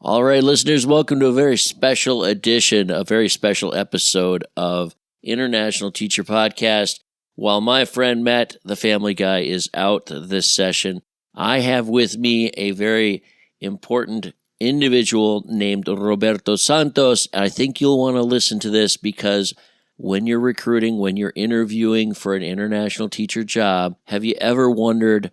All right, listeners, welcome to a very special edition, a very special episode of International Teacher Podcast. While my friend Matt, the family guy, is out this session, I have with me a very important individual named Roberto Santos. I think you'll want to listen to this because when you're recruiting, when you're interviewing for an international teacher job, have you ever wondered,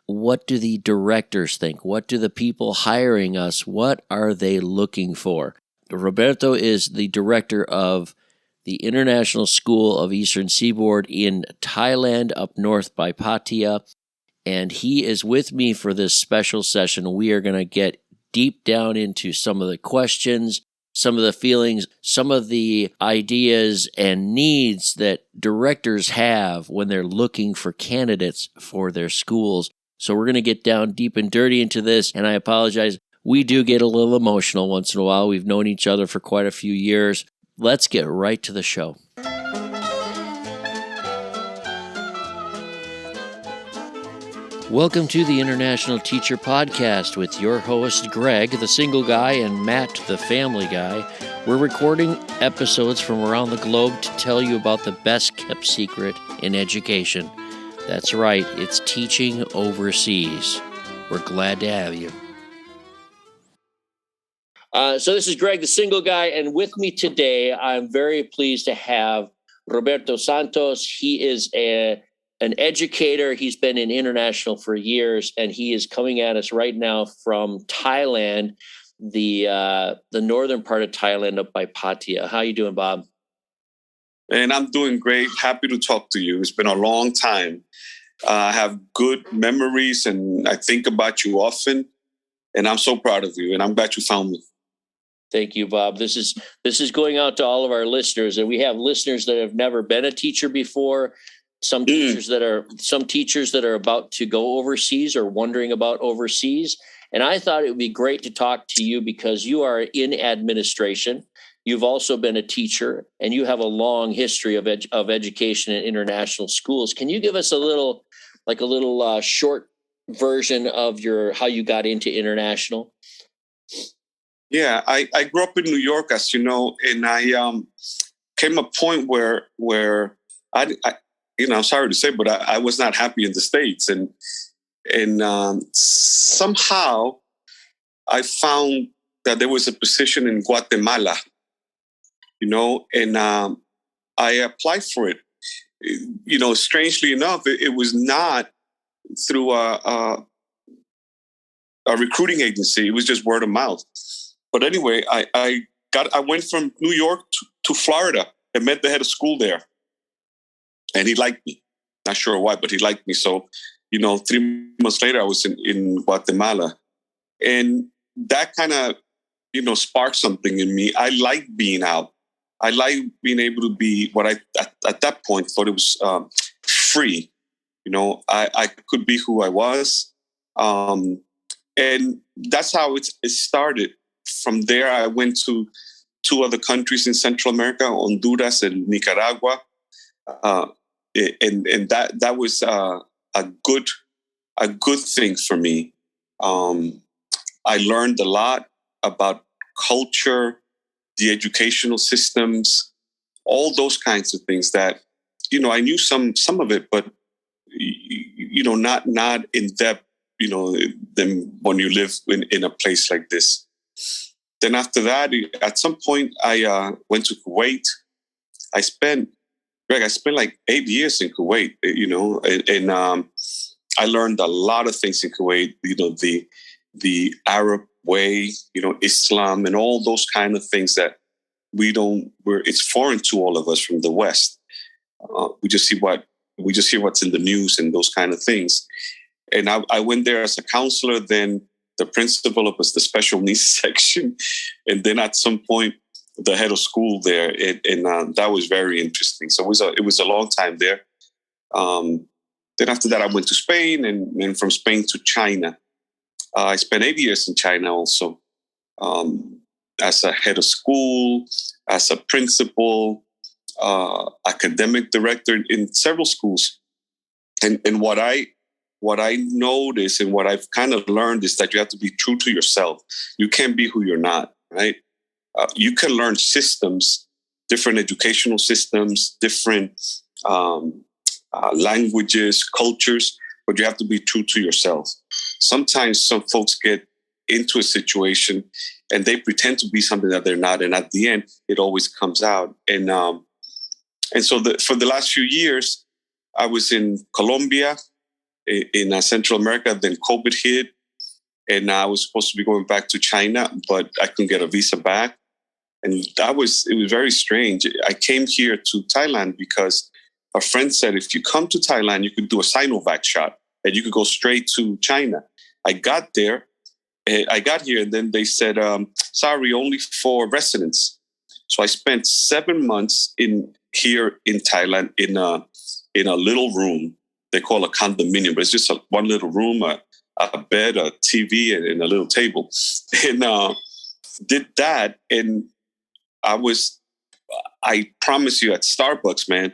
what do the directors think? What do the people hiring us, what are they looking for? Roberto is the director of the International School of Eastern Seaboard in Thailand, up north by Pattaya, and he is with me for this special session. We are going to get deep down into some of the questions, some of the feelings, some of the ideas and needs that directors have when they're looking for candidates for their schools. So we're going to get down deep and dirty into this, and I apologize. We do get a little emotional once in a while. We've known each other for quite a few years. Let's get right to the show. Welcome to the International Teacher Podcast with your host, Greg, the single guy, and Matt, the family guy. We're recording episodes from around the globe to tell you about the best kept secret in education. That's right, it's teaching overseas. We're glad to have you. So this is Greg, the single guy, and with me today, I'm very pleased to have Roberto Santos. He is an educator. He's been in international for years, and he is coming at us right now from Thailand, the northern part of Thailand up by Pattaya. How you doing, Bob? And I'm doing great. Happy to talk to you. It's been a long time. I have good memories and I think about you often. And I'm so proud of you. And I'm glad you found me. Thank you, Bob. This is going out to all of our listeners. And we have listeners that have never been a teacher before. Some teachers that are about to go overseas or wondering about overseas. And I thought it would be great to talk to you because you are in administration. You've also been a teacher, and you have a long history of education in international schools. Can you give us a little short version of how you got into international? Yeah, I grew up in New York, as you know, and I came a point where I I'm sorry to say, but I was not happy in the States, and somehow I found that there was a position in Guatemala. And I applied for it. Strangely enough, it was not through a recruiting agency. It was just word of mouth. But anyway, I went from New York to Florida and met the head of school there. And he liked me. Not sure why, but he liked me. So, 3 months later, I was in Guatemala. And that kind of, sparked something in me. I like being out. I like being able to be what I, at that point, thought it was free. I could be who I was. And that's how it started. From there, I went to 2 other countries in Central America, Honduras and Nicaragua. And that was a good thing for me. I learned a lot about culture, the educational systems, all those kinds of things that, I knew some of it, but, not in depth, than when you live in a place like this. Then after that, at some point, I went to Kuwait. I spent like 8 years in Kuwait, and I learned a lot of things in Kuwait, the Arab way, Islam and all those kind of things that it's foreign to all of us from the West. We just hear what's in the news and those kind of things. And I went there as a counselor, then the principal of the special needs section. And then at some point, the head of school there. And that was very interesting. So it was a long time there. Then after that, I went to Spain and from Spain to China. I spent 8 years in China also, as a head of school, as a principal, academic director in several schools. And what I what I noticed and what I've kind of learned is that you have to be true to yourself. You can't be who you're not, right? You can learn systems, different educational systems, different languages, cultures, but you have to be true to yourself. Sometimes some folks get into a situation and they pretend to be something that they're not, and at the end, it always comes out. And so for the last few years, I was in Colombia, in Central America. Then COVID hit, and I was supposed to be going back to China, but I couldn't get a visa back. And it was very strange. I came here to Thailand because a friend said, if you come to Thailand, you could do a Sinovac shot and you could go straight to China. I got here, and then they said, sorry, only for residents. So I spent 7 months here in Thailand in a little room. They call a condominium, but it's just one little room, a bed, a TV, and a little table. And did that, and I promise you, at Starbucks, man,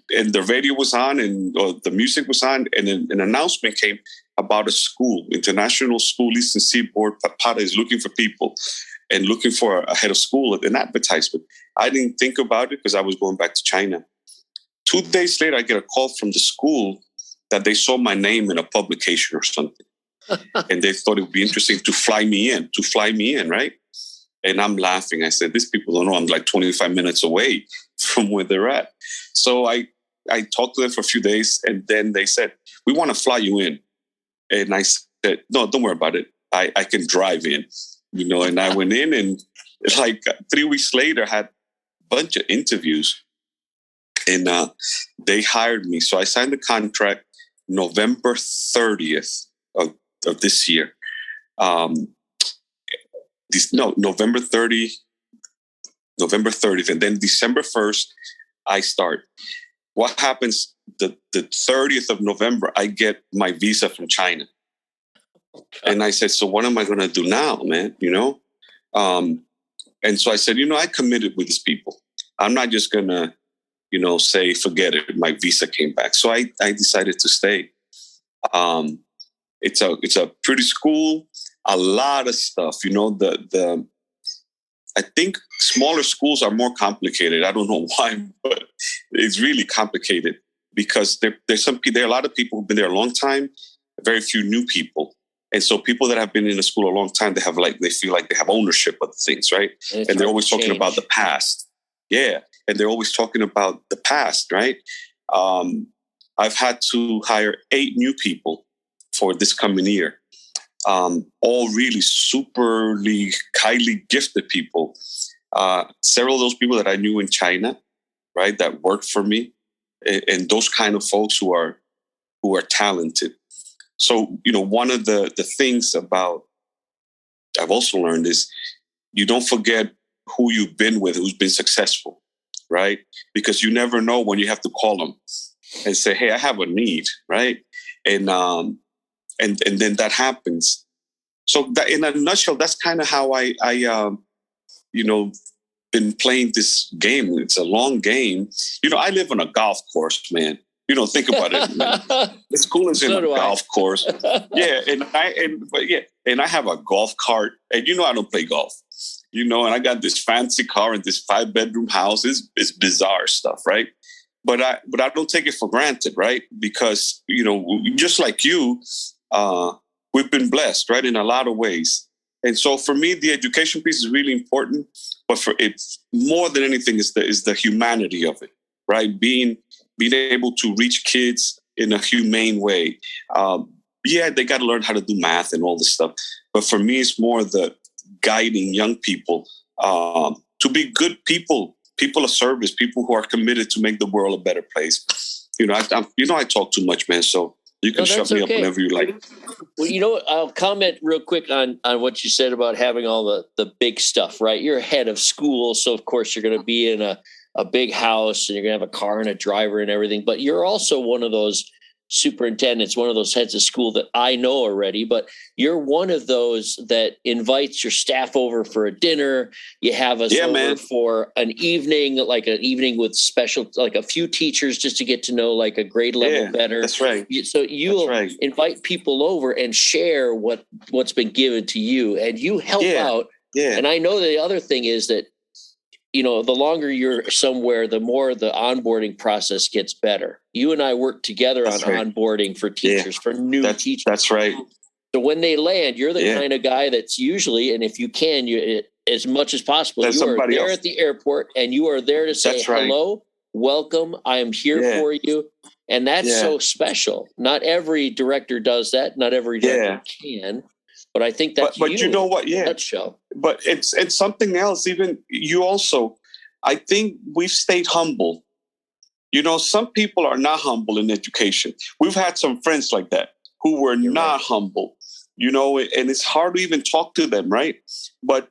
and the radio was on and the music was on, and an announcement came about a school, International School, Eastern Seaboard. Pata is looking for people and looking for a head of school, an advertisement. I didn't think about it because I was going back to China. 2 days later, I get a call from the school that they saw my name in a publication or something. And they thought it would be interesting to fly me in, right? And I'm laughing. I said, these people don't know I'm like 25 minutes away from where they're at. So I talked to them for a few days, and then they said, we want to fly you in. And I said, no, don't worry about it. I can drive in, and I went in, and like 3 weeks later, had a bunch of interviews, and they hired me. So I signed the contract November 30th of this year. November 30th, and then December 1st, I start. What happens the 30th of November, I get my visa from China. And I said, so what am I going to do now, man? And so I said, I committed with these people. I'm not just going to, say, forget it. My visa came back. So I decided to stay. It's a pretty school, a lot of stuff, I think smaller schools are more complicated. I don't know why, but it's really complicated because there are a lot of people who've been there a long time, very few new people. And so people that have been in a school a long time, they feel like they have ownership of things, right? And they're always talking about the past. Yeah. And they're always talking about the past, right? I've had to hire 8 new people for this coming year. All really superly, highly gifted people. Several of those people that I knew in China, right, that worked for me, and those kind of folks who are talented. So, one of the things about I've also learned is you don't forget who you've been with, who's been successful, right? Because you never know when you have to call them and say, hey, I have a need, right? And then that happens. So that, in a nutshell, that's kind of how I been playing this game. It's a long game. I live on a golf course, man. Think about it. Man. This school is in a golf course. Yeah, and I have a golf cart, and I don't play golf. And I got this fancy car and this 5-bedroom house. It's bizarre stuff, right? But I don't take it for granted, right? Because just like you, we've been blessed, right, in a lot of ways. And so for me, the education piece is really important. But for it, more than anything, is the humanity of it, right? Being able to reach kids in a humane way. They got to learn how to do math and all this stuff. But for me, it's more the guiding young people to be good people of service, people who are committed to make the world a better place. I talk too much, man. So you can shut me up whenever you like. Well, I'll comment real quick on what you said about having all the big stuff, right? You're head of school, so of course you're going to be in a big house and you're going to have a car and a driver and everything. But you're also one of those superintendents, one of those heads of school that I know already, but you're one of those that invites your staff over for a dinner. You have us over for an evening, like an evening with special, like a few teachers just to get to know like a grade level better. That's right. So you'll invite people over and share what's been given to you, and you help out. Yeah. And I know the other thing is that, the longer you're somewhere, the more the onboarding process gets better. You and I work together on onboarding for teachers, for new teachers. That's right. So when they land, you're the kind of guy that's usually, and if you can, as much as possible, you are there at the airport and you are there to say, hello, welcome, I am here for you. And that's so special. Not every director does that. Not every director can. But I think that's but you know what? Nutshell. But it's something else. Even you also, I think we've stayed humble. Some people are not humble in education. We've had some friends like that who were not humble, and it's hard to even talk to them, right? But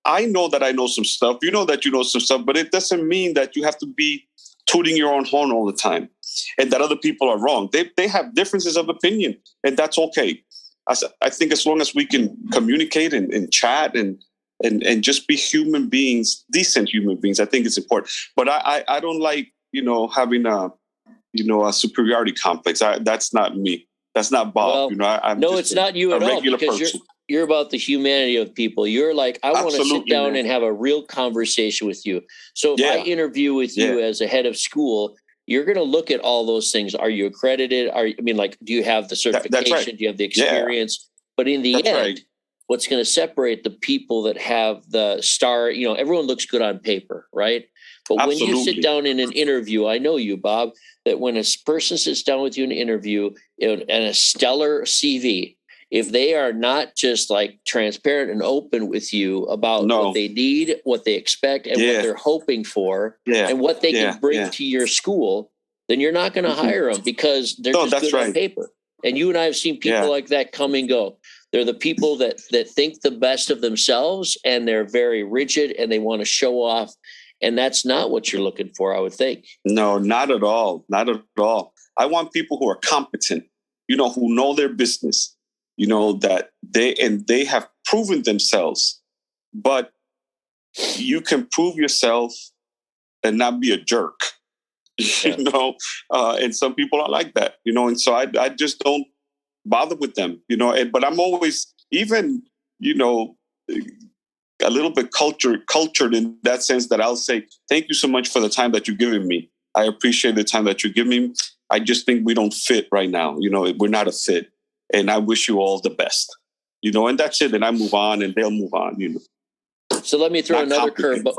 I know that I know some stuff. You know that you know some stuff, but it doesn't mean that you have to be tooting your own horn all the time and that other people are wrong. They have differences of opinion, and that's okay. I think as long as we can communicate and chat and just be human beings, decent human beings, I think it's important. But I don't like, having a superiority complex. That's not me. That's not Bob. Well, I'm no, it's not you at all, because you're about the humanity of people. You're like, I want to sit down and have a real conversation with you. So if I interview with you as a head of school, you're going to look at all those things. Are you accredited? Do you have the certification? Do you have the experience? But in the end, what's going to separate the people that have the star, everyone looks good on paper, right? But when you sit down in an interview, I know you, Bob, that when a person sits down with you in an interview and a stellar CV, if they are not just like transparent and open with you about what they need, what they expect, and what they're hoping for, and what they can bring to your school, then you're not going to hire them, because they're just good on paper. And you and I have seen people like that come and go. They're the people that think the best of themselves, and they're very rigid, and they want to show off. And that's not what you're looking for, I would think. No, not at all. Not at all. I want people who are competent, who know their business. That they have proven themselves, but you can prove yourself and not be a jerk, and some people are like that, and so I just don't bother with them, but I'm always even, a little bit cultured in that sense, that I'll say, thank you so much for the time that you've given me. I appreciate the time that you give me. I just think we don't fit right now. We're not a fit. And I wish you all the best, and that's it. And I move on, and they'll move on, So let me throw another curveball.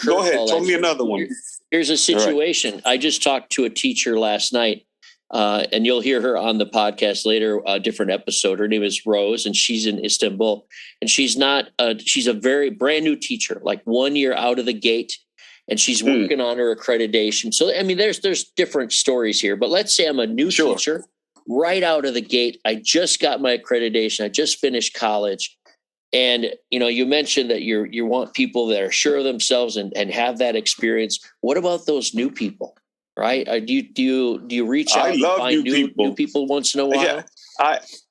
Go ahead. Tell me another one. Here's a situation. Right. I just talked to a teacher last night, and you'll hear her on the podcast later, a different episode. Her name is Rose, and she's in Istanbul. And she's a very brand new teacher, like 1 year out of the gate. And she's working on her accreditation. So, there's different stories here. But let's say I'm a new teacher. Right out of the gate, I just got my accreditation. I just finished college. And, you mentioned that you want people that are sure of themselves and have that experience. What about those new people, right? Do you reach out and find new people once in a while?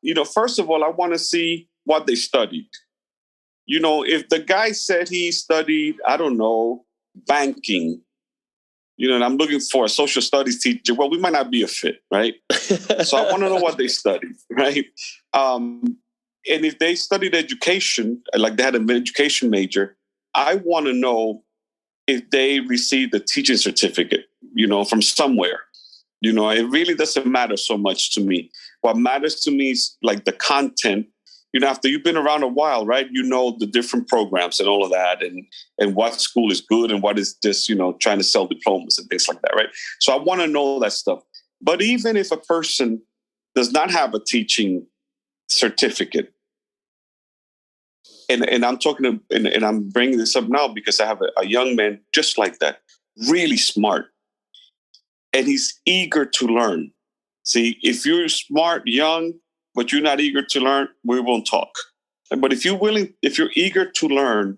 Yeah. First of all, I want to see what they studied. If the guy said he studied, I don't know, banking, and I'm looking for a social studies teacher, well, we might not be a fit, right? So I want to know what they studied, right? And if they studied education, like they had an education major, I want to know if they received a teaching certificate, from somewhere. It really doesn't matter so much to me. What matters to me is like the content. After you've been around a while, right? The different programs and all of that, and what school is good and what is just, trying to sell diplomas and things like that, right? So I want to know that stuff. But even if a person does not have a teaching certificate, and I'm talking to, and I'm bringing this up now because I have a young man just like that, really smart, and he's eager to learn. See, if you're smart, young, but you're not eager to learn, we won't talk. But if you're eager to learn,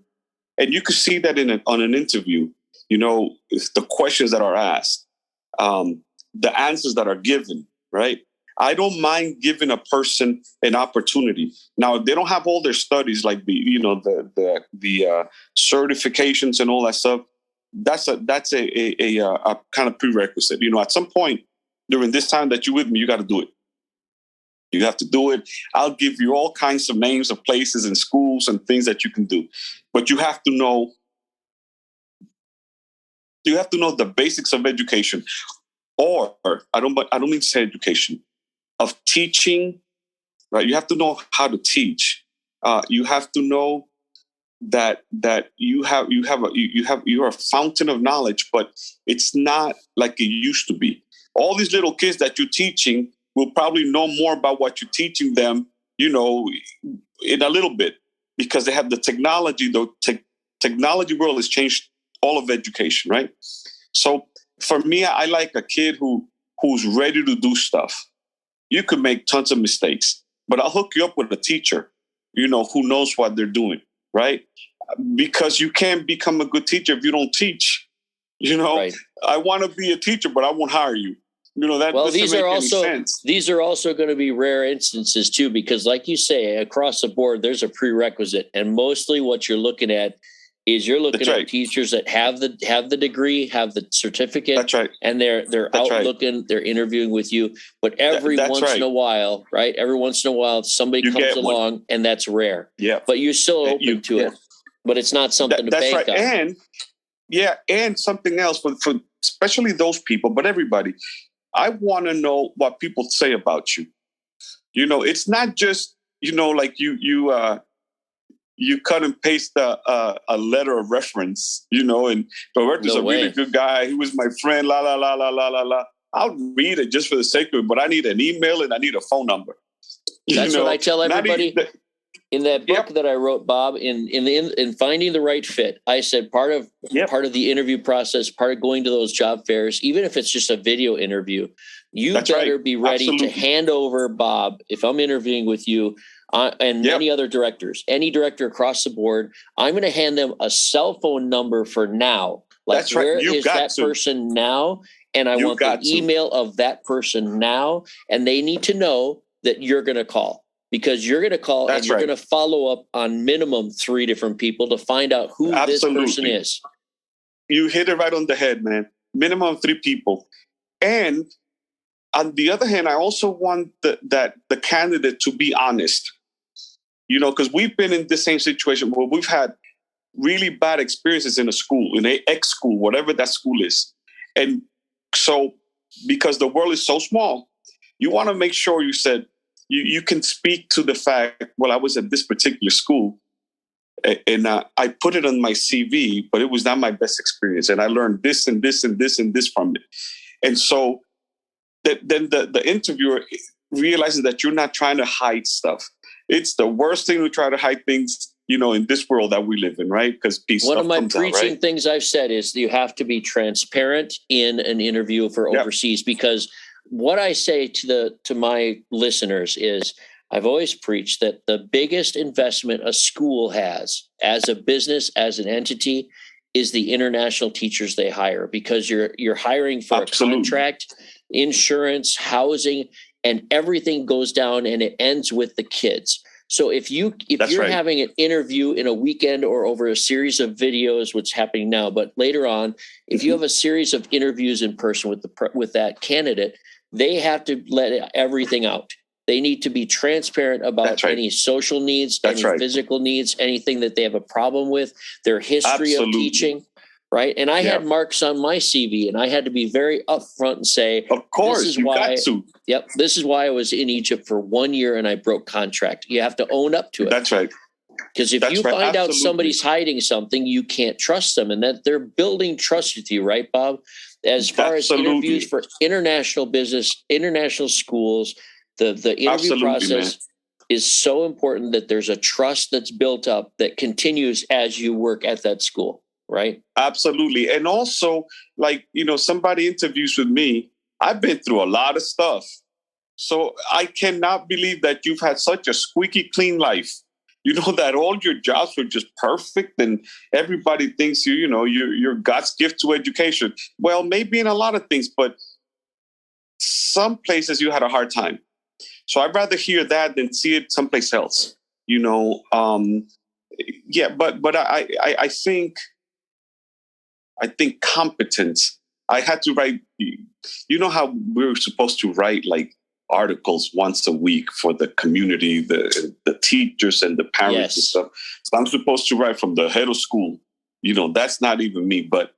and you could see that on an interview, the questions that are asked, the answers that are given, right? I don't mind giving a person an opportunity. Now, if they don't have all their studies, like the certifications and all that stuff, that's a kind of prerequisite. At some point during this time that you're with me, you got to do it. You have to do it. I'll give you all kinds of names of places and schools and things that you can do, but you have to know. You have to know the basics of education, or I don't mean to say education, of teaching, right? You have to know how to teach. You have to know that you're a fountain of knowledge, but it's not like it used to be. All these little kids that you're teaching will probably know more about what you're teaching them, in a little bit, because they have the technology. The technology world has changed all of education, right? So for me, I like a kid who's ready to do stuff. You could make tons of mistakes, but I'll hook you up with a teacher, who knows what they're doing, right? Because you can't become a good teacher if you don't teach. Right. I want to be a teacher, but I won't hire you. That doesn't make any sense. These are also going to be rare instances too, because like you say, across the board, there's a prerequisite, and mostly what you're looking at is at teachers that have the degree, have the certificate. That's right. And they're out looking, they're interviewing with you. But every once in a while, right? Every once in a while, somebody comes along, and that's rare. Yeah. But you're still open to it. But it's not something to bank on. And something else for especially those people, but everybody. I want to know what people say about you. It's not just like you cut and paste a letter of reference, and Roberto's a really good guy. He was my friend, la, la, la, la, la, la, la. I'll read it just for the sake of it, but I need an email and I need a phone number. That's what I tell everybody. In that book that I wrote, Bob, in Finding the Right Fit, I said part of the interview process, part of going to those job fairs, even if it's just a video interview, you better be ready to hand over, Bob, if I'm interviewing with you, and many other directors, any director across the board, I'm going to hand them a cell phone number for now. Like, where is that person now? And I want the email of that person now. And they need to know that you're going to call. Because you're going to call and you're going to follow up on minimum 3 different people to find out who this person is. You hit it right on the head, man. Minimum 3 people. And on the other hand, I also want the candidate to be honest. Because we've been in the same situation where we've had really bad experiences in a school, in an X school, whatever that school is. And so because the world is so small, you want to make sure you said, you can speak to the fact, well, I was at this particular school and I put it on my CV, but it was not my best experience. And I learned this and this and this and this from it. And so then the interviewer realizes that you're not trying to hide stuff. It's the worst thing to try to hide things, in this world that we live in, right? Because one of my preaching things I've said is you have to be transparent in an interview for overseas, because what I say to my listeners is I've always preached that the biggest investment a school has as a business, as an entity, is the international teachers they hire, because you're hiring for a contract, insurance, housing, and everything goes down and it ends with the kids. So if you're having an interview in a weekend or over a series of videos, what's happening now, but later on, if you have a series of interviews in person with that candidate, they have to let everything out. They need to be transparent about any social needs, any physical needs, anything that they have a problem with, their history of teaching, right? And I had marks on my CV, and I had to be very upfront and say, of course, this is why I was in Egypt for 1 year and I broke contract. You have to own up to it. That's right. Because if you find out somebody's hiding something, you can't trust them, and that they're building trust with you, right, Bob? As far as interviews for international business, international schools, the interview process is so important that there's a trust that's built up that continues as you work at that school, right? Absolutely. And also, somebody interviews with me, I've been through a lot of stuff. So I cannot believe that you've had such a squeaky clean life. That all your jobs were just perfect and everybody thinks you're God's gift to education. Well, maybe in a lot of things, but some places you had a hard time. So I'd rather hear that than see it someplace else. But I think competence. I had to write. You know how we were supposed to write like articles once a week for the community, the teachers and the parents and stuff. So I'm supposed to write from the head of school. That's not even me. But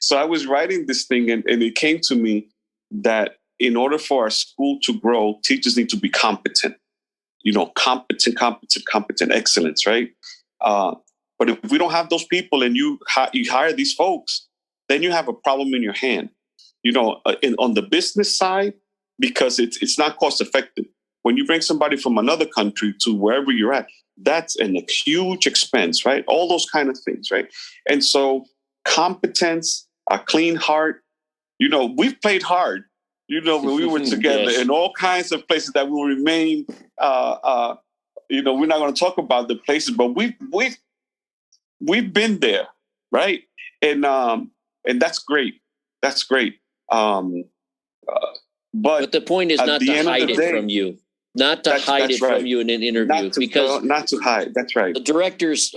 so I was writing this thing, and it came to me that in order for our school to grow, teachers need to be competent. Competent excellence, right? But if we don't have those people and you hire these folks, then you have a problem in your hand. On the business side, because it's not cost effective. When you bring somebody from another country to wherever you're at, that's a huge expense, right? All those kind of things, right? And so competence, a clean heart, we've played hard, when we were together in all kinds of places that will remain, we're not going to talk about the places, but we've been there, right? And that's great. That's great. But the point is not to hide it from you. Not to hide it from you in an interview. Not to hide. That's right.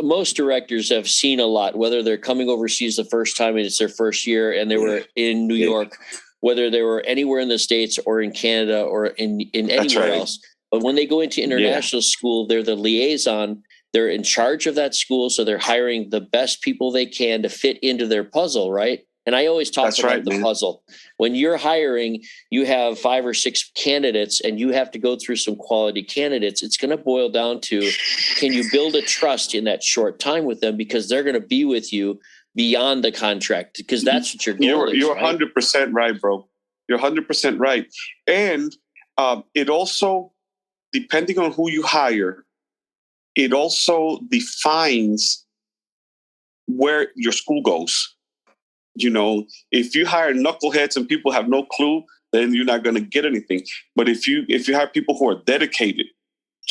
Most directors have seen a lot, whether they're coming overseas the first time and it's their first year and they were in New York, whether they were anywhere in the States or in Canada or in anywhere else. But when they go into international school, they're the liaison. They're in charge of that school. So they're hiring the best people they can to fit into their puzzle, right? And I always talk about the puzzle. When you're hiring, you have 5 or 6 candidates and you have to go through some quality candidates. It's going to boil down to, can you build a trust in that short time with them? Because they're going to be with you beyond the contract, because that's what your goal is. You're 100% right, bro. You're 100% right. And it also, depending on who you hire, it also defines where your school goes. If you hire knuckleheads and people have no clue, then you're not going to get anything. But if you hire people who are dedicated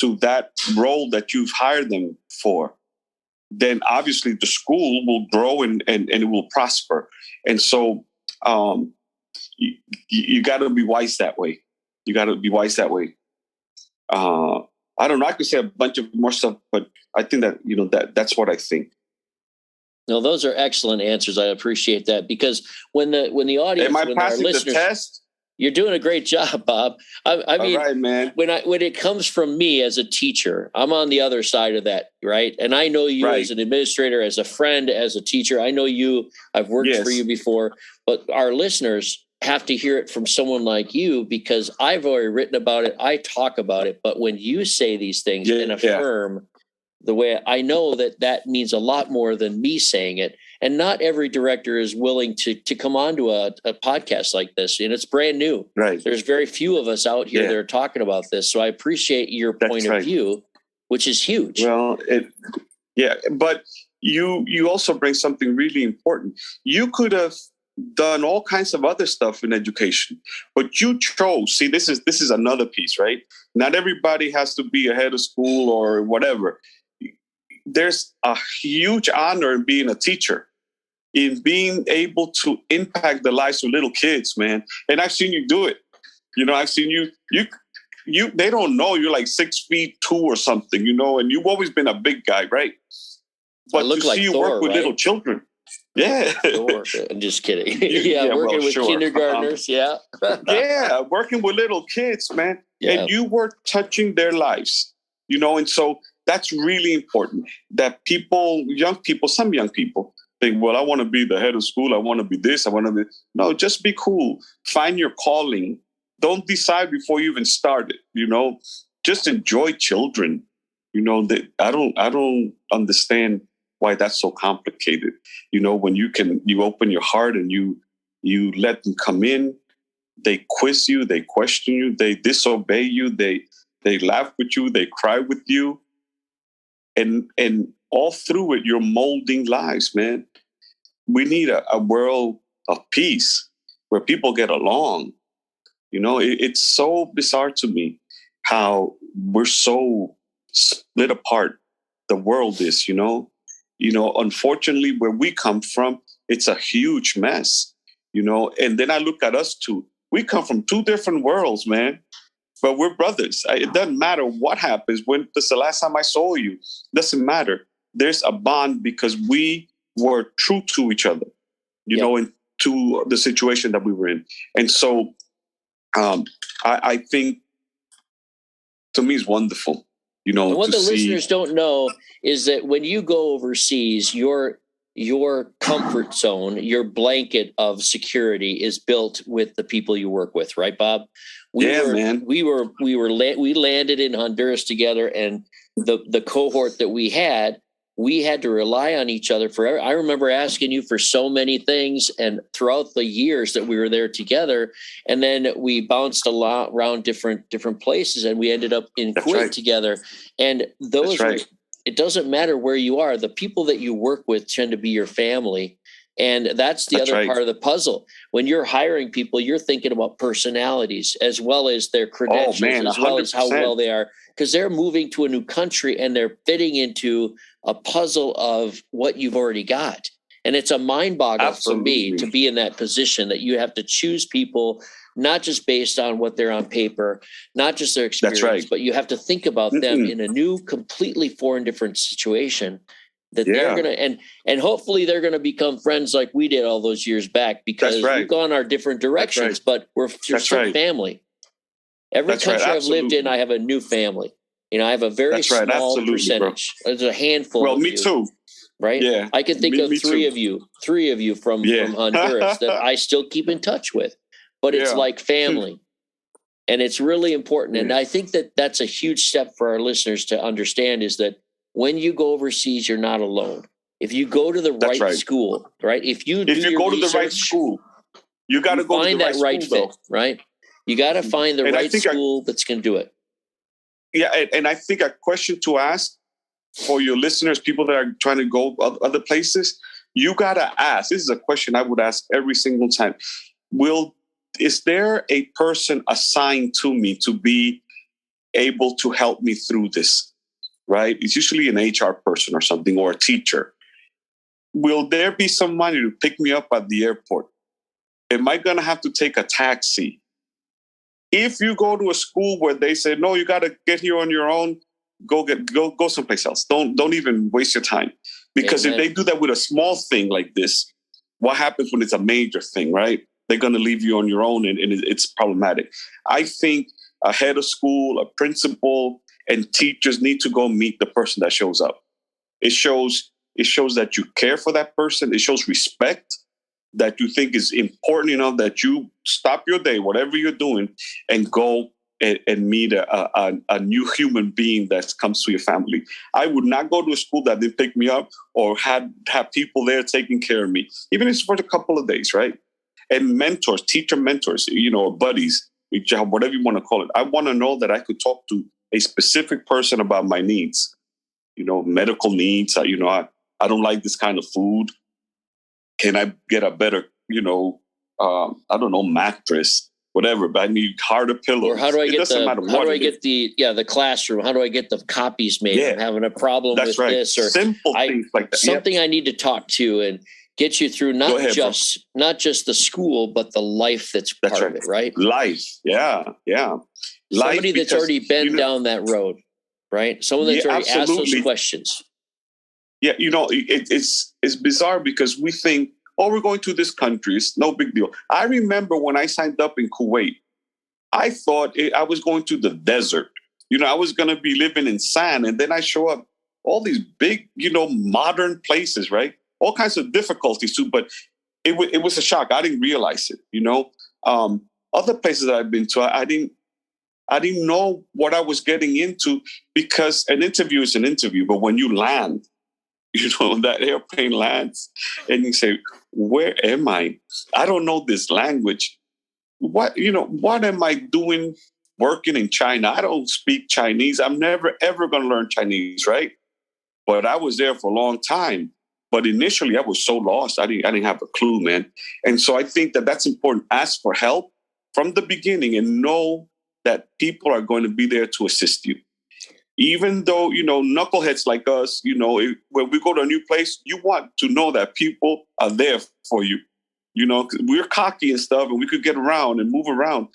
to that role that you've hired them for, then obviously the school will grow and it will prosper. And so you got to be wise that way. You got to be wise that way. I don't know. I could say a bunch of more stuff, but I think that that's what I think. No, those are excellent answers. I appreciate that, because when the audience, am I when passing our listeners, the test? You're doing a great job, Bob. I mean, all right, man. When it comes from me as a teacher, I'm on the other side of that, right? And I know you as an administrator, as a friend, as a teacher. I know you. I've worked for you before, but our listeners have to hear it from someone like you, because I've already written about it. I talk about it, but when you say these things and affirm the way, I know that means a lot more than me saying it. And not every director is willing to come onto a podcast like this. And it's brand new. Right. There's very few of us out here that are talking about this. So I appreciate your point of view, which is huge. Well, but you also bring something really important. You could have done all kinds of other stuff in education, but you chose. See, this is another piece, right? Not everybody has to be a head of school or whatever. There's a huge honor in being a teacher, in being able to impact the lives of little kids, man. And I've seen you do it. I've seen you, they don't know you're like 6'2" or something, and you've always been a big guy, right? But to see you work with little children. Yeah. I'm just kidding. Working with kindergartners. Working with little kids, man. Yeah. And you were touching their lives, and so that's really important, that some young people think, well, I want to be the head of school. I want to be this. No, just be cool. Find your calling. Don't decide before you even start it. Just enjoy children. I don't understand why that's so complicated. When you open your heart and you let them come in, they quiz you, they question you, they disobey you, they laugh with you, they cry with you. And all through it, you're molding lives, man. We need a world of peace where people get along. It's so bizarre to me how we're so split apart. The world is, unfortunately, where we come from, it's a huge mess, and then I look at us too. We come from two different worlds, man. But we're brothers. It doesn't matter what happens. When this is the last time I saw you, doesn't matter. There's a bond because we were true to each other, you know, and to the situation that we were in. And so I think, to me, it's wonderful, you know. And what the listeners don't know is that when you go overseas, your comfort zone, your blanket of security is built with the people you work with, right, Bob? We landed in Honduras together, and the cohort that we had to rely on each other forever. I remember asking you for so many things, and throughout the years that we were there together, and then we bounced a lot around different places, and we ended up in Kuwait together. And those it doesn't matter where you are. The people that you work with tend to be your family. And that's the other part of the puzzle. When you're hiring people, you're thinking about personalities as well as their credentials, as well as how well they are, because they're moving to a new country and they're fitting into a puzzle of what you've already got. And it's a mind boggle for me to be in that position that you have to choose people, not just based on what they're on paper, not just their experience, but you have to think about them in a new, completely foreign, different situation. That they're going to, and hopefully they're going to become friends like we did all those years back, because we've gone our different directions, but we're still family. Every country I've lived in, I have a new family. You know, I have a very small percentage. Bro. There's a handful. Well, me too. Right? Yeah. I can think of three of you from Honduras that I still keep in touch with, but it's like family. And it's really important. And I think that that's a huge step for our listeners to understand, is that when you go overseas, you're not alone. If you go to the right school, right? If you go to the right school, you got to go to the right school, fit, right? You got to find the right school that's going to do it. Yeah, and I think a question to ask for your listeners, people that are trying to go other places, you got to ask. This is a question I would ask every single time. Is there a person assigned to me to be able to help me through this? Right? It's usually an HR person or something, or a teacher. Will there be somebody to pick me up at the airport? Am I going to have to take a taxi? If you go to a school where they say, no, you got to get here on your own, go someplace else. Don't even waste your time. Because if they do that with a small thing like this, what happens when it's a major thing, right? They're going to leave you on your own, and it's problematic. I think a head of school, a principal, and teachers need to go meet the person that shows up. It shows that you care for that person. It shows respect, that you think is important enough that you stop your day, whatever you're doing, and go and meet a new human being that comes to your family. I would not go to a school that didn't pick me up or have people there taking care of me, even if it's for a couple of days, right? And mentors, teacher mentors, you know, buddies, whatever you want to call it. I want to know that I could talk to a specific person about my needs, you know, medical needs. I don't like this kind of food. Can I get a better, you know, I don't know, mattress, whatever, but I need harder pillows. Or how do I get the classroom? How do I get the copies made? I'm having a problem with this, or simple things like that. Something I need to talk to and get you through not just the school, but the life that's part of it, right? Life, yeah. Somebody that's already been down that road, right? Someone that's already asked those questions. Yeah, you know, it's bizarre because we think, oh, we're going to this country. It's no big deal. I remember when I signed up in Kuwait, I thought I was going to the desert. You know, I was going to be living in sand. And then I show up all these big, you know, modern places, right? All kinds of difficulties too. But it was a shock. I didn't realize it, you know. Other places that I've been to, I didn't know what I was getting into, because an interview is an interview. But when you land, you know, that airplane lands and you say, where am I? I don't know this language. What am I doing working in China? I don't speak Chinese. I'm never, ever going to learn Chinese, right? But I was there for a long time. But initially I was so lost. I didn't have a clue, man. And so I think that that's important. Ask for help from the beginning and know that people are going to be there to assist you. Even though, you know, knuckleheads like us, you know, when we go to a new place, you want to know that people are there for you. You know, we're cocky and stuff, and we could get around and move around.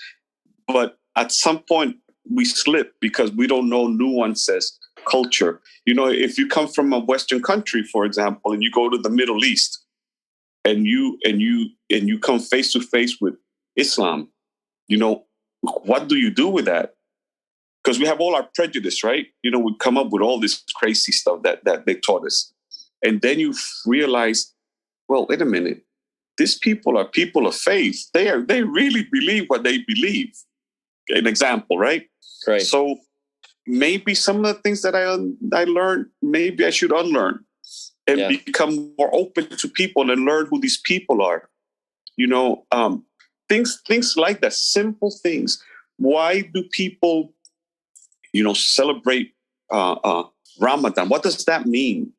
But at some point, we slip because we don't know nuances, culture. You know, if you come from a Western country, for example, and you go to the Middle East, and you come face to face with Islam, you know, what do you do with that? Because we have all our prejudice, right? You know, we come up with all this crazy stuff that they taught us. And then you realize, well, wait a minute. These people are people of faith. They really believe what they believe. An example, right? Right. So maybe some of the things that I learned, maybe I should unlearn and become more open to people and learn who these people are. You know, things like that, simple things. Why do people, you know, celebrate Ramadan? What does that mean?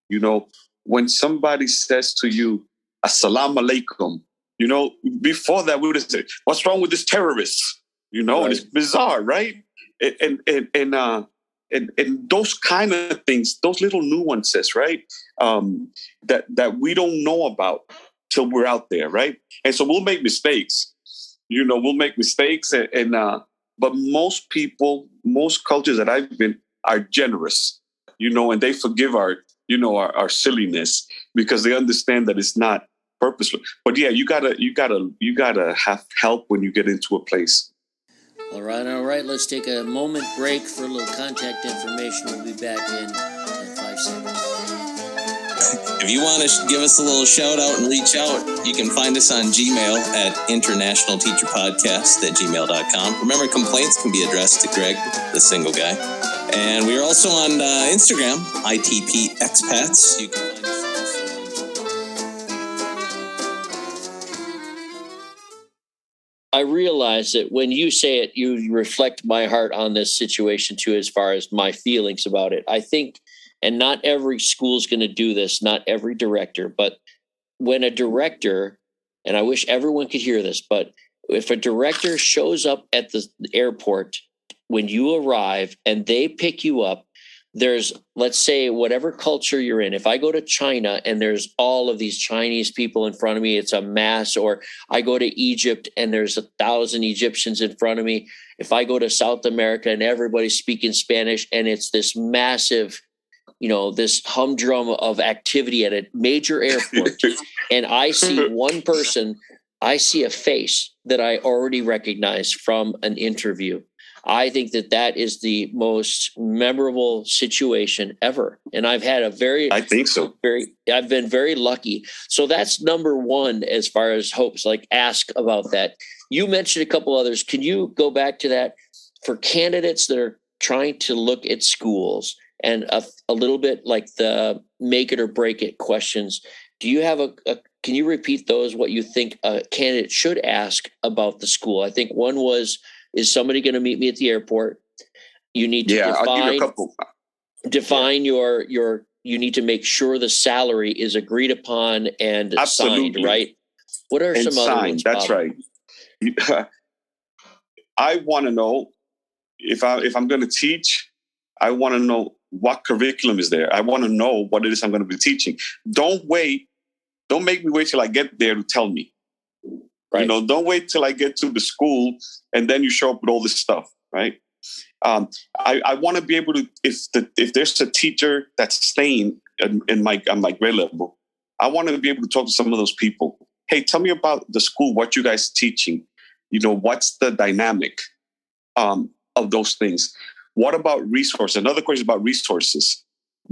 You know, when somebody says to you, Assalamu alaikum, you know, before that we would have said, what's wrong with this terrorist? You know, and it's bizarre, right? And those kind of things, those little nuances, right? That we don't know about till we're out there, right? And so we'll make mistakes. You know, we'll make mistakes, but most people, most cultures that I've been are generous, you know, and they forgive our silliness because they understand that it's not purposeful. But yeah, you gotta have help when you get into a place. All right. Let's take a moment break for a little contact information. We'll be back in 5 seconds. If you want to give us a little shout out and reach out, you can find us on Gmail at internationalteacherpodcast@gmail.com. Remember, complaints can be addressed to Greg, the single guy. And we are also on Instagram, ITP Expats. You can find us I realize that when you say it, you reflect my heart on this situation too, as far as my feelings about it. I think, and not every school is going to do this, not every director, but when a director, and I wish everyone could hear this, but if a director shows up at the airport when you arrive and they pick you up, there's, let's say, whatever culture you're in. If I go to China and there's all of these Chinese people in front of me, it's a mass. Or I go to Egypt and there's 1,000 Egyptians in front of me. If I go to South America and everybody's speaking Spanish and it's this massive, you know, this humdrum of activity at a major airport, and I see one person, I see a face that I already recognize from an interview. I think that is the most memorable situation ever. And I've had I think so. I've been very lucky. So that's number one, as far as hopes, like ask about that. You mentioned a couple others. Can you go back to that for candidates that are trying to look at schools and a little bit like the make it or break it questions? Do you have can you repeat those, what you think a candidate should ask about the school? I think one was, is somebody going to meet me at the airport? You need to define your, you need to make sure the salary is agreed upon and signed, right? What are some other ones? That's right. I want to know if I'm going to teach, I want to know what curriculum is there. I want to know what it is I'm going to be teaching. Don't make me wait till I get there to tell me. Right. You know, don't wait till I get to the school and then you show up with all this stuff, right? I want to be able to, if there's a teacher that's staying on my grade level, I want to be able to talk to some of those people. Hey, tell me about the school, what you guys are teaching. You know, what's the dynamic of those things? What about resources? Another question about resources.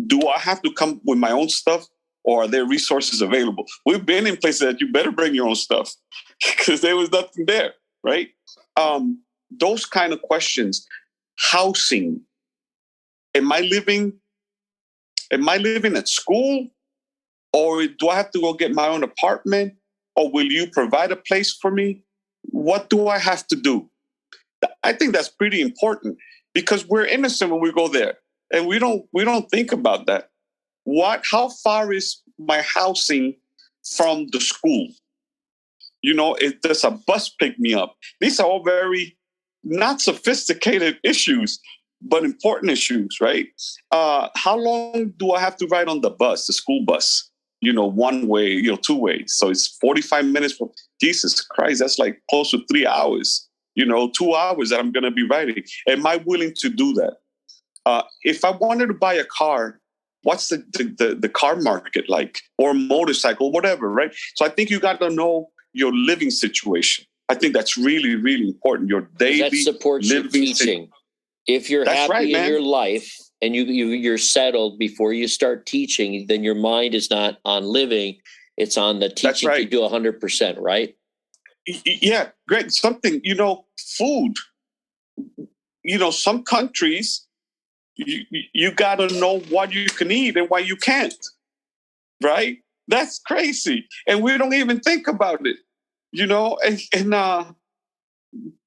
Do I have to come with my own stuff? Or are there resources available? We've been in places that you better bring your own stuff because there was nothing there, right? Those kind of questions. Housing. Am I living at school? Or do I have to go get my own apartment? Or will you provide a place for me? What do I have to do? I think that's pretty important because we're innocent when we go there. And we don't think about that. How far is my housing from the school? You know, does a bus pick me up? These are all very not sophisticated issues, but important issues, right? How long do I have to ride on the bus, the school bus? one way, 2 ways. So it's 45 minutes. Jesus Christ, that's like close to 3 hours, 2 hours that I'm going to be riding. Am I willing to do that? If I wanted to buy a car, what's the car market like, or motorcycle, whatever, right? So I think you got to know your living situation. I think that's really, really important. Your daily that supports your teaching. If you're happy in your life and you're settled before you start teaching, then your mind is not on living; it's on the teaching. You do 100%, right? Yeah, Greg. Something, food. Some countries, you got to know what you can eat and what you can't, right? That's crazy, and we don't even think about it. And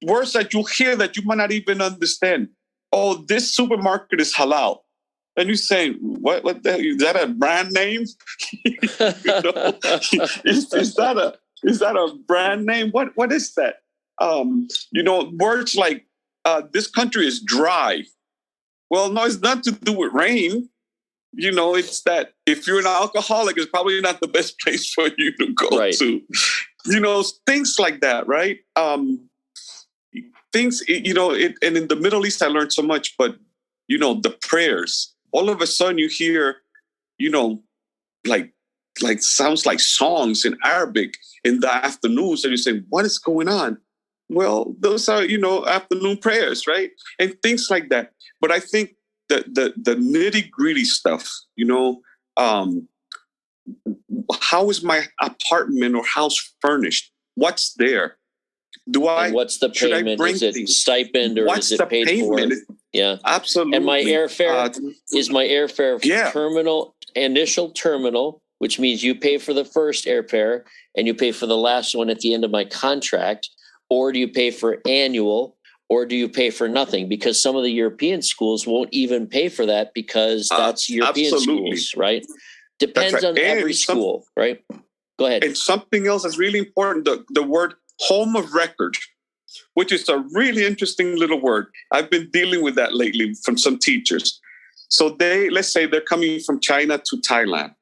words that you hear that you might not even understand. Oh, this supermarket is halal. And you say, what the hell? Is that a brand name? Is that a brand name? What is that? Words like this country is dry. Well, no, it's not to do with rain. It's that if you're an alcoholic, it's probably not the best place for you to go to. Things like that, right? Things, and in the Middle East, I learned so much, but, the prayers, all of a sudden you hear, like sounds like songs in Arabic in the afternoons, and you say, what is going on? Well, those are, afternoon prayers, right? And things like that. But I think the nitty gritty stuff, how is my apartment or house furnished? What's there? And what's the payment? Is it stipend or is it paid for? Yeah, absolutely. And my airfare is my airfare initial terminal, which means you pay for the first airfare and you pay for the last one at the end of my contract, or do you pay for annual, or do you pay for nothing? Because some of the European schools won't even pay for that because that's European schools, right? Depends on every school, right? Go ahead. And something else that's really important, the word home of record, which is a really interesting little word. I've been dealing with that lately from some teachers. So let's say they're coming from China to Thailand,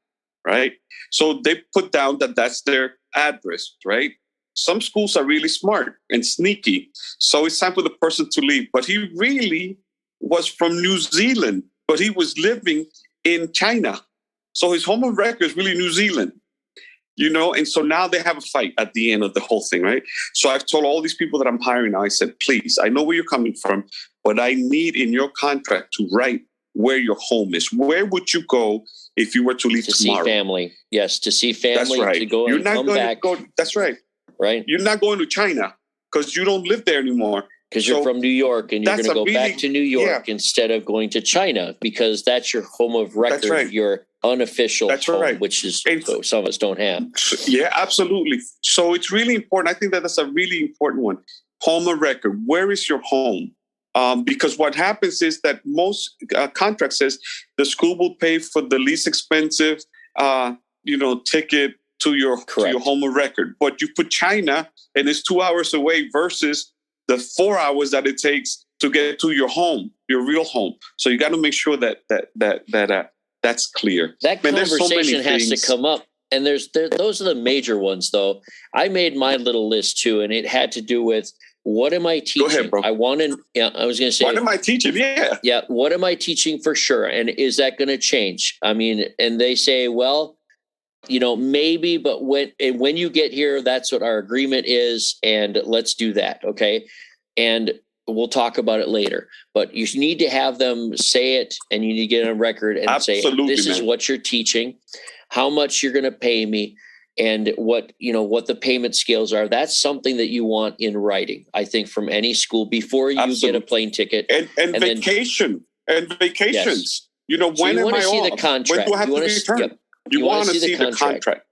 right? So they put down that that's their address, right? Some schools are really smart and sneaky. So it's time for the person to leave. But he really was from New Zealand, but he was living in China. So his home of record is really New Zealand. And so now they have a fight at the end of the whole thing, right? So I've told all these people that I'm hiring now, I said, please, I know where you're coming from, but I need in your contract to write where your home is. Where would you go if you were to leave tomorrow? To see family. Yes, to see family, that's right. To go and come back. That's right. Right. You're not going to China because you don't live there anymore. Because you're from New York and you're going to go back to New York instead of going to China because that's your home of record. That's right. Your unofficial home, which is some of us don't have. Yeah, absolutely. So it's really important. I think that's a really important one. Home of record. Where is your home? Because what happens is that most contract says the school will pay for the least expensive, ticket to your home of record. But you put China and it's 2 hours away versus the 4 hours that it takes to get to your home, your real home. So you got to make sure that that's clear. That conversation has to come up. And those are the major ones, though. I made my little list, too, and it had to do with what am I teaching? Go ahead, bro. I was going to say. What am I teaching? Yeah. Yeah. What am I teaching for sure? And is that going to change? I mean, and they say, well, maybe, but when you get here, that's what our agreement is. And let's do that. Okay. And we'll talk about it later, but you need to have them say it and you need to get it on record and say, this is what you're teaching, how much you're going to pay me, and what the payment scales are. That's something that you want in writing, I think, from any school before you get a plane ticket. And vacations. Yes. When am I off? The contract. When do I have to return? Yep. You want to see the contract.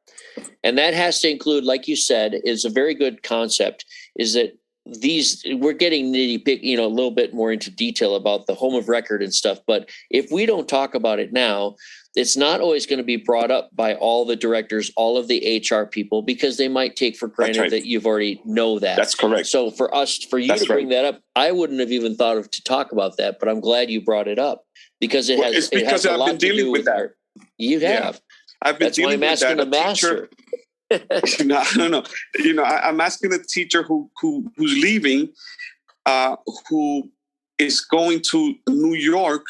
And that has to include, like you said, is a very good concept, is that we're getting nitty-picky, a little bit more into detail about the home of record and stuff. But if we don't talk about it now, it's not always going to be brought up by all the directors, all of the HR people, because they might take for granted that you've already know that. That's correct. So for you to bring that up, I wouldn't have even thought of to talk about that, but I'm glad you brought it up because it has a lot to do with that. You have. I've been That's why dealing I'm with asking that. the master. No, I'm asking a teacher who's leaving, who is going to New York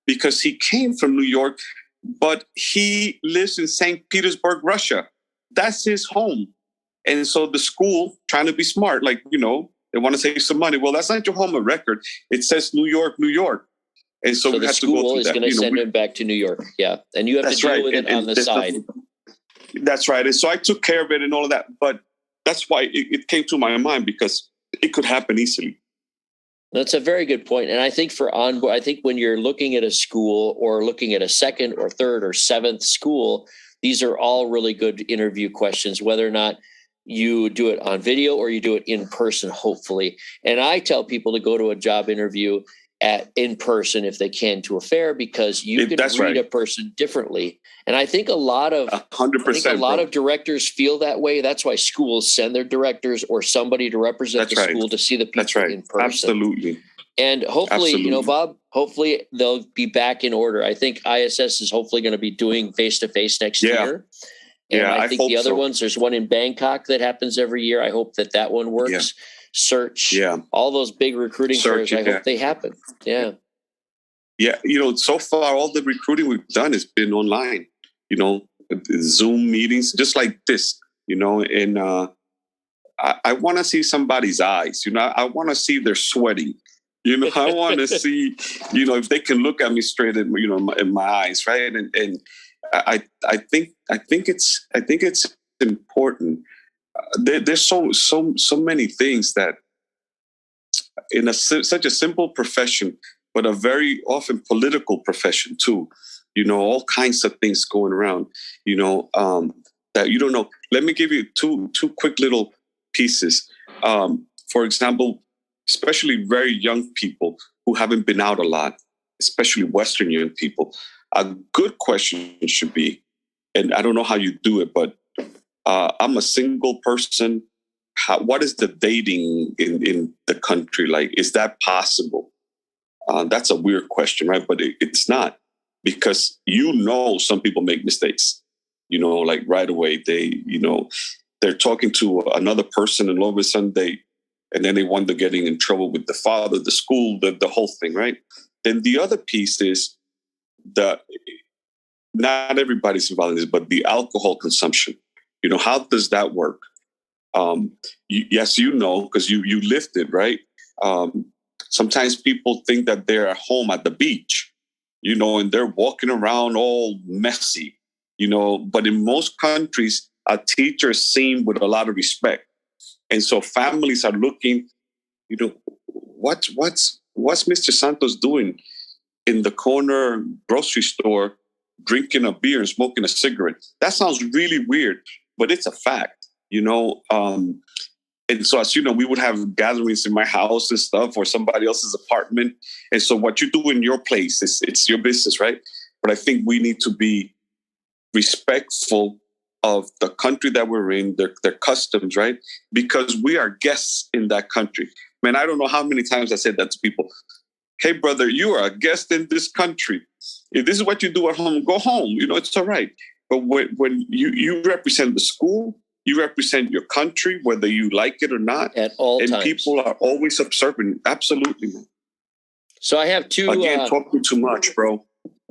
because he came from New York, but he lives in St. Petersburg, Russia. That's his home. And so the school, trying to be smart, like, they want to save some money. Well, that's not your home of record. It says New York, New York. And so we the have to go school through is that. going to send him back to New York. Yeah. And you have to deal with it on the side. That's right. And so I took care of it and all of that. But that's why it came to my mind, because it could happen easily. That's a very good point. And I think I think when you're looking at a school or looking at a second or third or seventh school, these are all really good interview questions, whether or not you do it on video or you do it in person, hopefully. And I tell people to go to a job interview in person if they can, to a fair, because you can read a person differently. And I think a lot of 100%, of directors feel that way. That's why schools send their directors or somebody to represent school to see the people in person. Absolutely. And hopefully, Bob, hopefully they'll be back in order. I think ISS is hopefully going to be doing face-to-face next year. And I think the other ones, there's one in Bangkok that happens every year. I hope that one works. Yeah. Search, all those big recruiting fairs, I hope they happen. Yeah. Yeah. So far, all the recruiting we've done has been online, Zoom meetings, just like this, and I want to see somebody's eyes. I want to see they're sweating. I want to see, if they can look at me straight in my eyes, right? And I think it's important. There's so many things that in such a simple profession, but a very often political profession too. All kinds of things going around. That you don't know. Let me give you two quick little pieces. For example, especially very young people who haven't been out a lot, especially Western young people. A good question should be, and I don't know how you do it, but I'm a single person. What is the dating in the country like? Is that possible? That's a weird question, right? But it's not, because some people make mistakes. Like right away, they're talking to another person, and all of a sudden and then they wind up getting in trouble with the father, the school, the whole thing, right? Then the other piece is not everybody's involved in this, but the alcohol consumption. How does that work? Yes, because you lived it, right? Sometimes people think that they're at home at the beach, and they're walking around all messy, but in most countries, a teacher is seen with a lot of respect. And so families are looking, what's Mr. Santos doing in the corner grocery store, drinking a beer and smoking a cigarette? That sounds really weird, but it's a fact, And so, as you know, we would have gatherings in my house and stuff, or somebody else's apartment. And so what you do in your place, it's your business, right? But I think we need to be respectful of the country that we're in, their customs, right? Because we are guests in that country. Man, I don't know how many times I said that to people. Hey, brother, you are a guest in this country. If this is what you do at home, go home. It's all right. But when you represent the school, you represent your country, whether you like it or not. At all times. And people are always observant. Absolutely. So I have two... Again, talking too much, bro.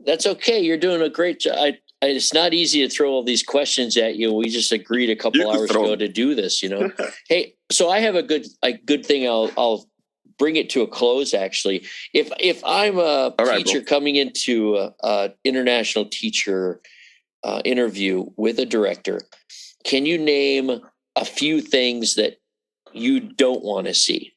That's okay. You're doing a great job. It's not easy to throw all these questions at you. We just agreed a couple hours ago to do this, Hey, so I have a good thing. I'll bring it to a close, actually. If I'm a teacher coming into an international teacher interview with a director, can you name a few things that you don't want to see,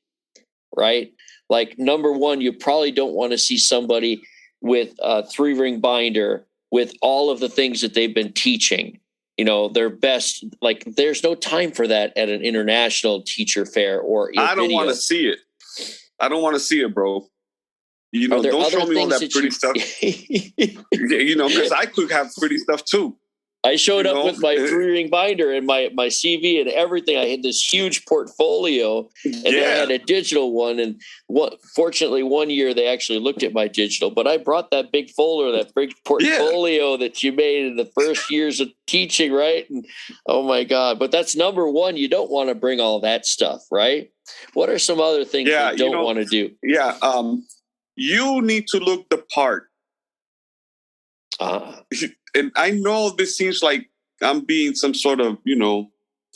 right? Like, number one, you probably don't want to see somebody with a 3-ring binder with all of the things that they've been teaching, their best. Like, there's no time for that at an international teacher fair or I don't want to see it. I don't want to see it, bro. Don't show me all that pretty stuff. Because I could have pretty stuff too. I showed up with my 3-ring binder and my CV and everything. I had this huge portfolio, and then I had a digital one. And fortunately, one year they actually looked at my digital. But I brought that big folder, that big portfolio that you made in the first years of teaching, right? And oh my God! But that's number one. You don't want to bring all that stuff, right? What are some other things you don't want to do? Yeah, you need to look the part. And I know this seems like I'm being some sort of,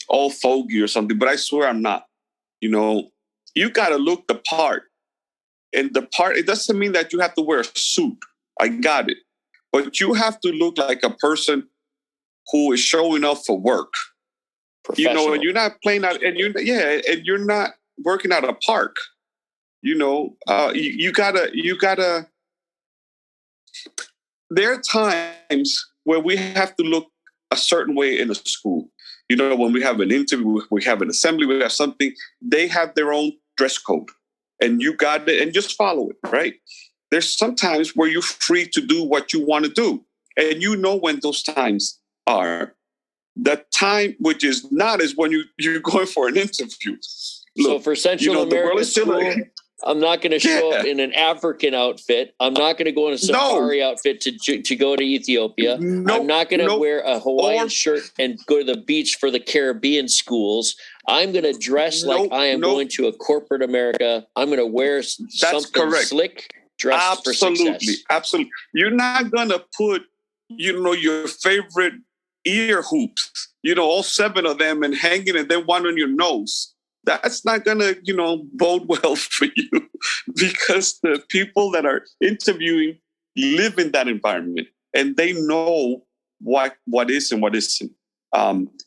all fogey or something, but I swear I'm not. You got to look the part. And the part, it doesn't mean that you have to wear a suit. I got it. But you have to look like a person who is showing up for work. And you're not playing out, and you're not working at a park. You gotta. There are times where we have to look a certain way in a school. When we have an interview, we have an assembly, we have something, they have their own dress code. And you got it, and just follow it, right? There's some times where you're free to do what you want to do. And when those times are. The time which is not is when you're going for an interview. So for Central American school, I'm not going to show up in an African outfit. I'm not going to go in a safari outfit to go to Ethiopia. I'm not going to wear a Hawaiian shirt and go to the beach for the Caribbean schools. I'm going to dress like I am going to a corporate America. I'm going to wear something slick, dressed for success. Absolutely. You're not going to put, your favorite ear hoops, all 7 of them, and hanging and then one on your nose. That's not going to, bode well for you, because the people that are interviewing live in that environment and they know what is and what isn't.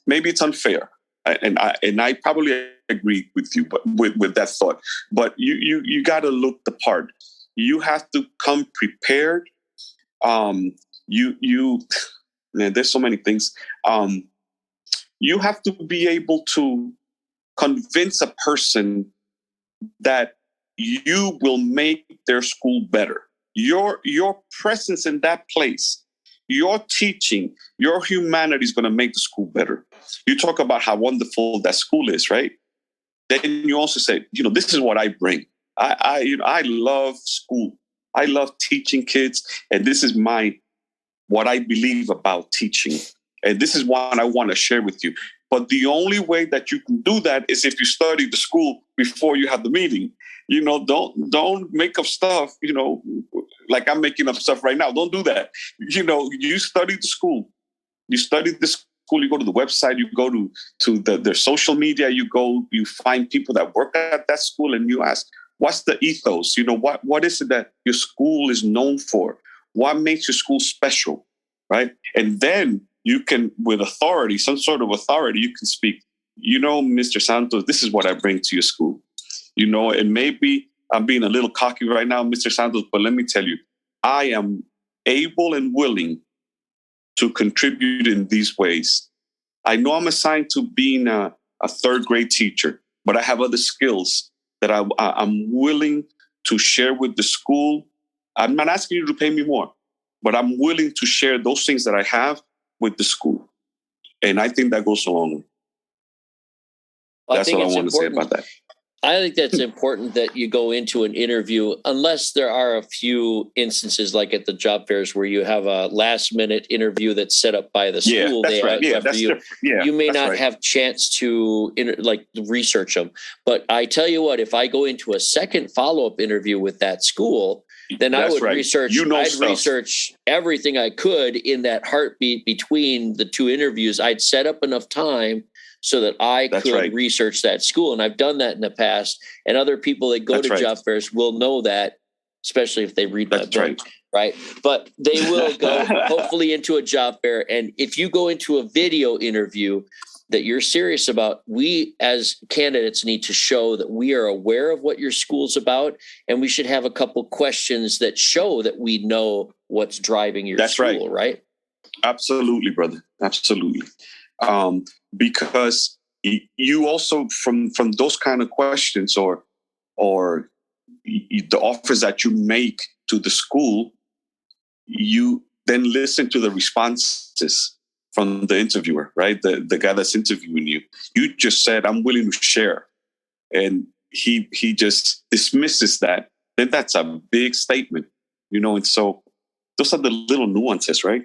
Maybe it's unfair, and I probably agree with you, but with that thought. But you got to look the part. You have to come prepared. Man, there's so many things. You have to be able to convince a person that you will make their school better. Your presence in that place, your teaching, your humanity is going to make the school better. You talk about how wonderful that school is, right? Then you also say, this is what I bring. I love school. I love teaching kids, and this is what I believe about teaching. And this is what I want to share with you. But the only way that you can do that is if you study the school before you have the meeting. Don't make up stuff, like I'm making up stuff right now. Don't do that. You study the school. You study the school, you go to the website, you go to their social media, you find people that work at that school, and you ask, what's the ethos? What is it that your school is known for? What makes your school special, right? And then you can, with authority, some sort of authority, you can speak, Mr. Santos, this is what I bring to your school. And maybe I'm being a little cocky right now, Mr. Santos, but let me tell you, I am able and willing to contribute in these ways. I know I'm assigned to being a 3rd grade teacher, but I have other skills that I'm willing to share with the school. I'm not asking you to pay me more, but I'm willing to share those things that I have with the school. And I think that goes a long way. That's all I want to say about that. I think that's important that you go into an interview, unless there are a few instances like at the job fairs where you have a last minute interview that's set up by the school. That's right. You may not have chance to research them. But I tell you what, if I go into a second follow-up interview with that school, then I would research. I'd research everything I could in that heartbeat between the 2 interviews. I'd set up enough time so that I could research that school. And I've done that in the past. And other people that go to job fairs will know that, especially if they read my book, right? But they will go hopefully into a job fair. And if you go into a video interview that you're serious about, we as candidates need to show that we are aware of what your school's about. And we should have a couple questions that show that we know what's driving your school, right? Absolutely, brother. Absolutely. Because you also, from those kind of questions or the offers that you make to the school, you then listen to the responses. from the interviewer, right? The guy that's interviewing you. You just said, I'm willing to share. And he just dismisses that. Then that's a big statement, and so those are the little nuances, right?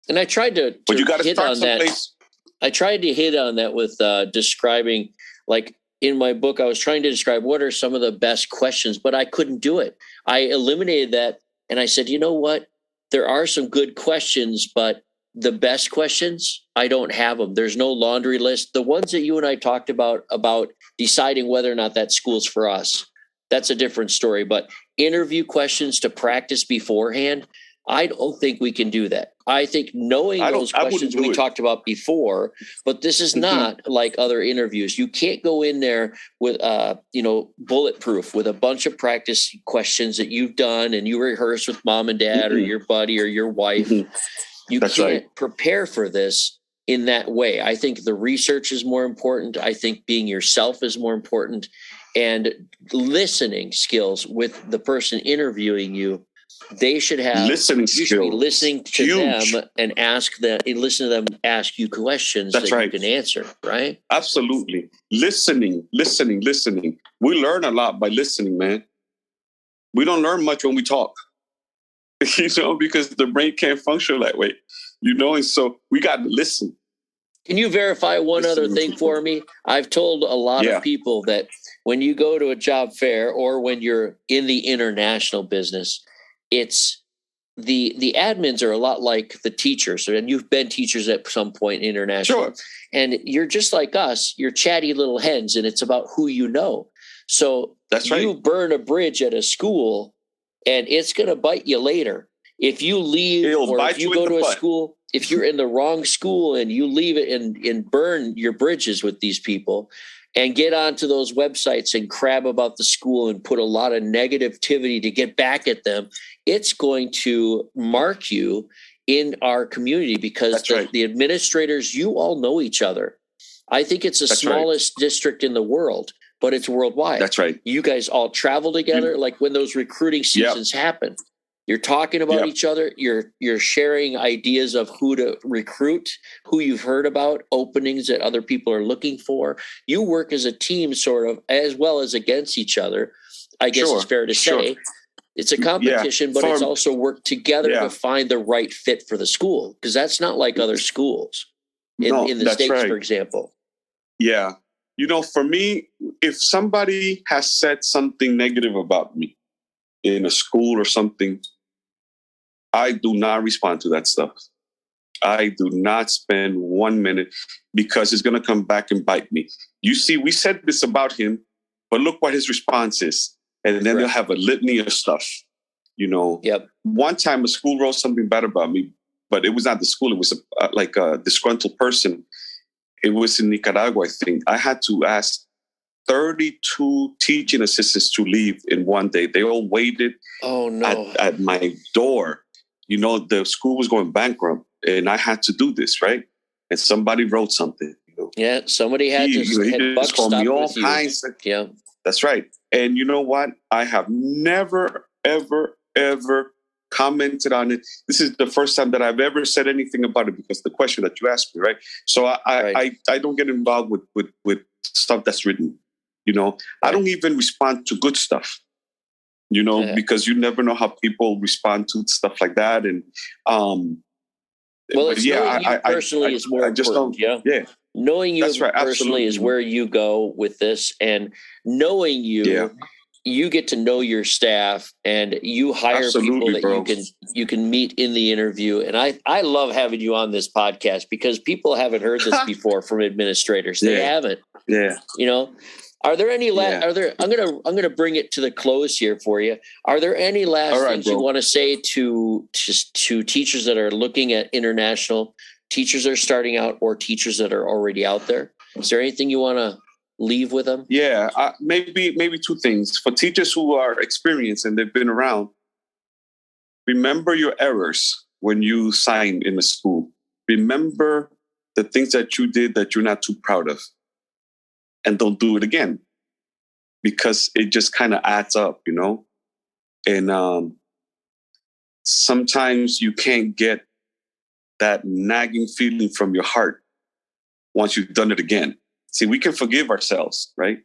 And I tried to but you got to hit start on that. someplace. I tried to hit on that with describing, like in my book, I was trying to describe what are some of the best questions, but I couldn't do it. I eliminated that. And I said, you know what? There are some good questions, but the best questions, I don't have them. There's no laundry list. The ones that you and I talked about deciding whether or not that school's for us, that's a different story. But interview questions to practice beforehand, I don't think we can do that. I think knowing those questions we talked about before, but this is not like other interviews. You can't go in there with, bulletproof with a bunch of practice questions that you've done and you rehearse with mom and dad or your buddy or your wife. You can't prepare for this in that way. I think the research is more important. I think being yourself is more important, and listening skills with the person interviewing you. They should have listening skills. You should be listening to them and listen to them ask you questions that you can answer, right? Absolutely. Listening. We learn a lot by listening, man. We don't learn much when we talk. Because the brain can't function that way, and so we got to listen. Can you verify one other thing for me? I've told a lot of people that when you go to a job fair or when you're in the international business, it's the admins are a lot like the teachers, and you've been teachers at some point international. Sure. And you're just like us. You're chatty little hens, and it's about who you know. So that's right. You burn a bridge at a school, and it's going to bite you later. If you leave or if you go to a school, if you're in the wrong school and you leave it and burn your bridges with these people and get onto those websites and crab about the school and put a lot of negativity to get back at them, it's going to mark you in our community because the administrators, you all know each other. I think it's the smallest district in the world, but it's worldwide. That's right. You guys all travel together, like when those recruiting seasons happen. You're talking about each other. You're sharing ideas of who to recruit, who you've heard about, openings that other people are looking for. You work as a team, sort of, as well as against each other. I guess it's fair to say. It's a competition, but it's also work together to find the right fit for the school, because that's not like other schools in the States, for example. Yeah. For me, if somebody has said something negative about me in a school or something, I do not respond to that stuff. I do not spend 1 minute because it's going to come back and bite me. You see, we said this about him, but look what his response is. And then they'll have a litany of stuff. One time a school wrote something bad about me, but it was not the school. It was a disgruntled person. It was in Nicaragua, I think. I had to ask 32 teaching assistants to leave in one day. They all waited at my door. The school was going bankrupt, and I had to do this, right? And somebody wrote something. Yeah, somebody had to just call me all kinds. Yeah, that's right. And you know what? I have never, ever, ever commented on it. This is the first time that I've ever said anything about it because the question that you asked me, right? So I don't get involved with stuff that's written. I don't even respond to good stuff. Because you never know how people respond to stuff like that. And knowing you personally is more important. Knowing you personally is where you go with this, and knowing you, you get to know your staff, and you hire people that you can meet in the interview. And I love having you on this podcast because people haven't heard this before from administrators. They haven't. Yeah. Are there any I'm gonna bring it to the close here for you. Are there any last things you want to say to teachers that are looking at international, teachers that are starting out, or teachers that are already out there? Is there anything you want to leave with them? Yeah, maybe two things. For teachers who are experienced and they've been around, remember your errors when you sign in the school. Remember the things that you did that you're not too proud of. And don't do it again, because it just kind of adds up, And sometimes you can't get that nagging feeling from your heart once you've done it again. See, we can forgive ourselves, right?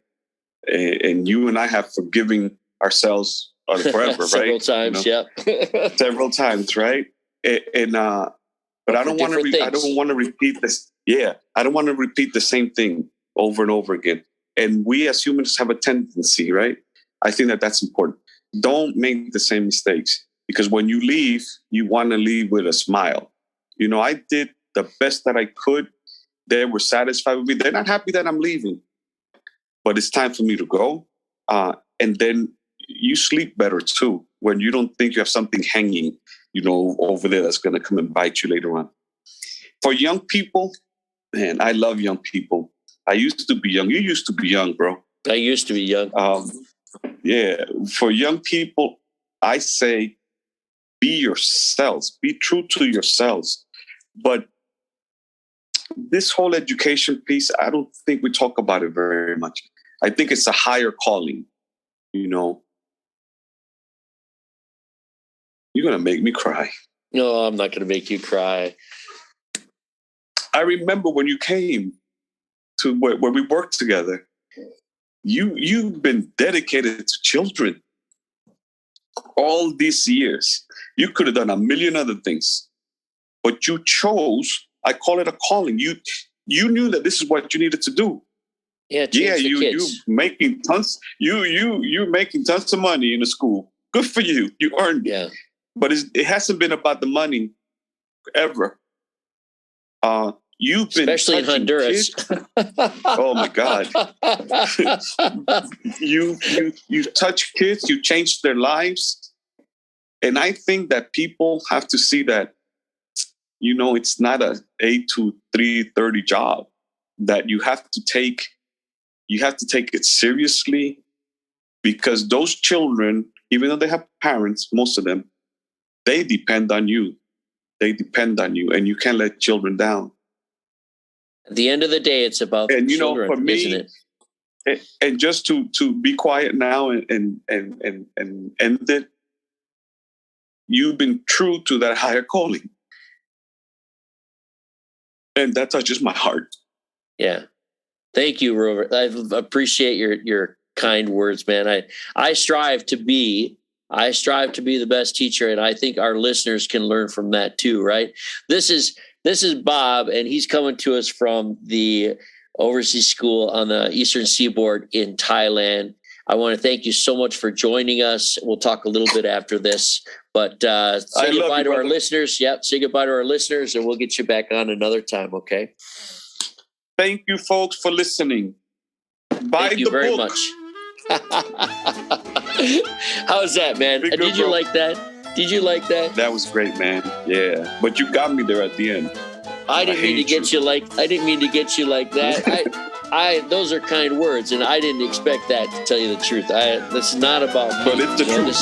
And you and I have forgiven ourselves forever, Several right? times, Several times, right? But I don't want to. I don't want to repeat this. Yeah, I don't want to repeat the same thing over and over again. And we as humans have a tendency, right? I think that's important. Don't make the same mistakes, because when you leave, you want to leave with a smile. I did the best that I could. They were satisfied with me. They're not happy that I'm leaving, but it's time for me to go. And then you sleep better too when you don't think you have something hanging, over there that's going to come and bite you later on. For young people, man, I love young people. I used to be young. You used to be young, bro. I used to be young. Yeah. For young people, I say, be yourselves. Be true to yourselves. But this whole education piece, I don't think we talk about it very much. I think it's a higher calling, You're going to make me cry. No, I'm not going to make you cry. I remember when you came to where we worked together, you've been dedicated to children all these years. You could have done a million other things, but you chose, I call it a calling. You knew that this is what you needed to do. Yeah, you making tons. You're making tons of money in the school. Good for you. You earned it. Yeah. But it hasn't been about the money ever. You've been especially in Honduras. Oh my God! you touch kids. You change their lives, and I think that people have to see that. It's not a 8 to 3:30 job. That you have to take. You have to take it seriously, because those children, even though they have parents, most of them, they depend on you. They depend on you, and you can't let children down. At the end of the day, it's about the children, for me, isn't it? And just to be quiet now and end it, you've been true to that higher calling, and that touches my heart. Yeah, thank you, Robert. I appreciate your kind words, man. I strive to be the best teacher, and I think our listeners can learn from that too, right? This is Bob, and he's coming to us from the overseas school on the Eastern Seaboard in Thailand. I want to thank you so much for joining us. We'll talk a little bit after this, but say goodbye to our listeners. Yep, say goodbye to our listeners, and we'll get you back on another time, okay? Thank you, folks, for listening. Thank you very much. How's that, man? Did you like that? Did you like that? That was great, man. Yeah, but you got me there at the end. I didn't mean to get you like that. Those are kind words, and I didn't expect that, to tell you the truth. This is not about me. But it's the truth.